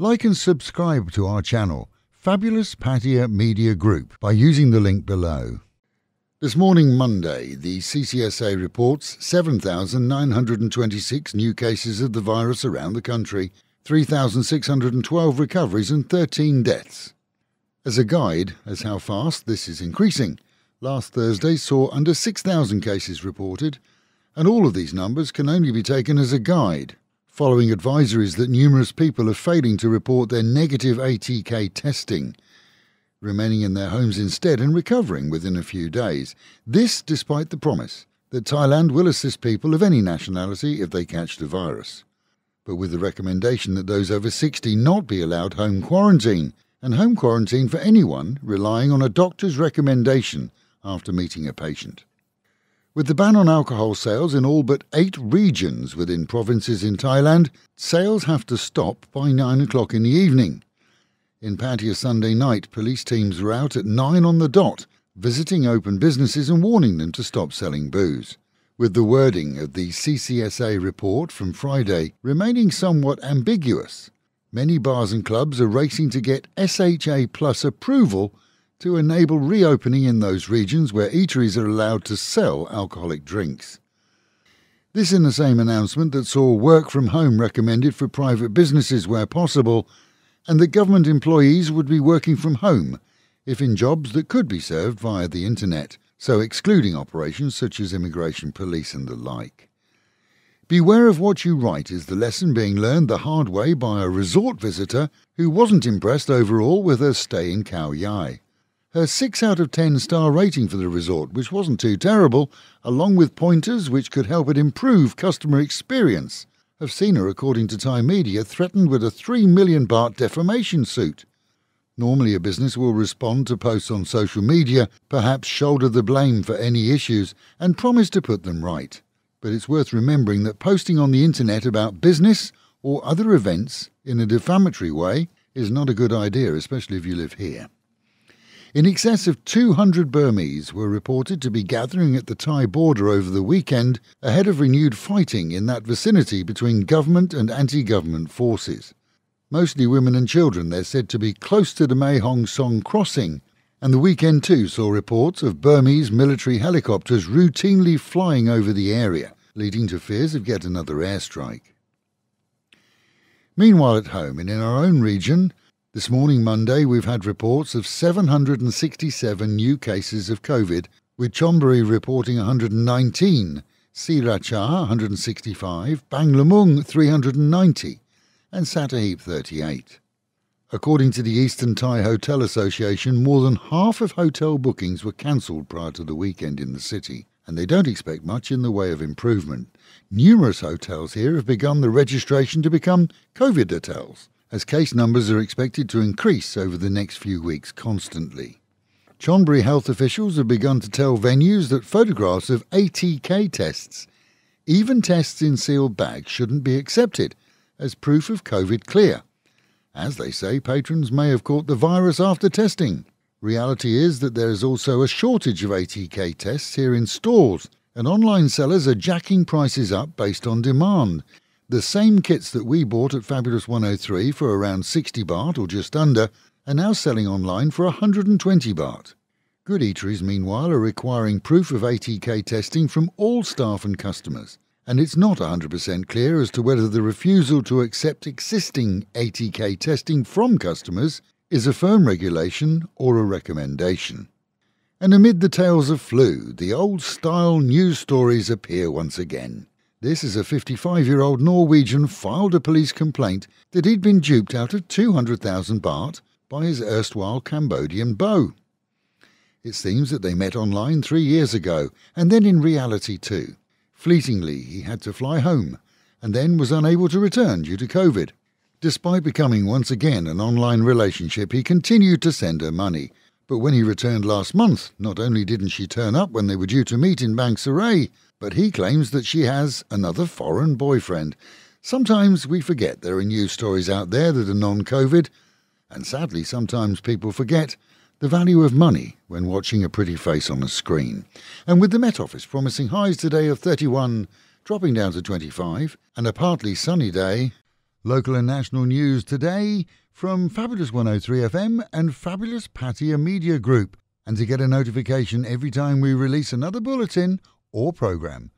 Like and subscribe to our channel, Fabulous Pattaya Media Group, by using the link below. This morning, Monday, the CCSA reports 7,926 new cases of the virus around the country, 3,612 recoveries and 13 deaths. As a guide as how fast this is increasing, last Thursday saw under 6,000 cases reported, and all of these numbers can only be taken as a guide, following advisories that numerous people are failing to report their negative ATK testing, remaining in their homes instead and recovering within a few days. This despite the promise that Thailand will assist people of any nationality if they catch the virus, but with the recommendation that those over 60 not be allowed home quarantine, and home quarantine for anyone relying on a doctor's recommendation after meeting a patient. With the ban on alcohol sales in all but 8 regions within provinces in Thailand, sales have to stop by 9 o'clock in the evening. In Pattaya Sunday night, police teams were out at 9 on the dot, visiting open businesses and warning them to stop selling booze, with the wording of the CCSA report from Friday remaining somewhat ambiguous. Many bars and clubs are racing to get SHA PLUS approval to enable reopening in those regions where eateries are allowed to sell alcoholic drinks. This in the same announcement that saw work from home recommended for private businesses where possible, and that government employees would be working from home if in jobs that could be served via the internet, so excluding operations such as immigration, police and the like. Beware of what you write is the lesson being learned the hard way by a resort visitor who wasn't impressed overall with her stay in Khao Yai. Her 6 out of 10 star rating for the resort, which wasn't too terrible, along with pointers which could help it improve customer experience, have seen her, according to Thai media, threatened with a 3 million baht defamation suit. Normally a business will respond to posts on social media, perhaps shoulder the blame for any issues, and promise to put them right. But it's worth remembering that posting on the internet about business or other events in a defamatory way is not a good idea, especially if you live here. In excess of 200 Burmese were reported to be gathering at the Thai border over the weekend ahead of renewed fighting in that vicinity between government and anti-government forces. Mostly women and children, they're said to be close to the Mae Hong Son crossing, and the weekend too saw reports of Burmese military helicopters routinely flying over the area, leading to fears of yet another airstrike. Meanwhile at home and in our own region, this morning, Monday, we've had reports of 767 new cases of COVID, with Chonburi reporting 119, Sriracha 165, Banglamung 390, and Sattahip 38. According to the Eastern Thai Hotel Association, more than half of hotel bookings were cancelled prior to the weekend in the city, and they don't expect much in the way of improvement. Numerous hotels here have begun the registration to become COVID hotels, as case numbers are expected to increase over the next few weeks constantly. Chonburi health officials have begun to tell venues that photographs of ATK tests, even tests in sealed bags, shouldn't be accepted as proof of COVID clear. As they say, patrons may have caught the virus after testing. Reality is that there is also a shortage of ATK tests here in stores, and online sellers are jacking prices up based on demand. The same kits that we bought at Fabulous 103 for around 60 baht or just under are now selling online for 120 baht. Good eateries, meanwhile, are requiring proof of ATK testing from all staff and customers, and it's not 100% clear as to whether the refusal to accept existing ATK testing from customers is a firm regulation or a recommendation. And amid the tales of flu, the old-style news stories appear once again. This is a 55-year-old Norwegian filed a police complaint that he'd been duped out of 200,000 baht by his erstwhile Cambodian beau. It seems that they met online 3 years ago, and then in reality too. Fleetingly, he had to fly home, and then was unable to return due to COVID. Despite becoming once again an online relationship, he continued to send her money. But when he returned last month, not only didn't she turn up when they were due to meet in Bang Saray, but he claims that she has another foreign boyfriend. Sometimes we forget there are news stories out there that are non-COVID, and sadly sometimes people forget the value of money when watching a pretty face on a screen. And with the Met Office promising highs today of 31, dropping down to 25, and a partly sunny day, Local and national news today from Fabulous 103 FM and Fabulous Pattaya Media Group. And to get a notification every time we release another bulletin or programme,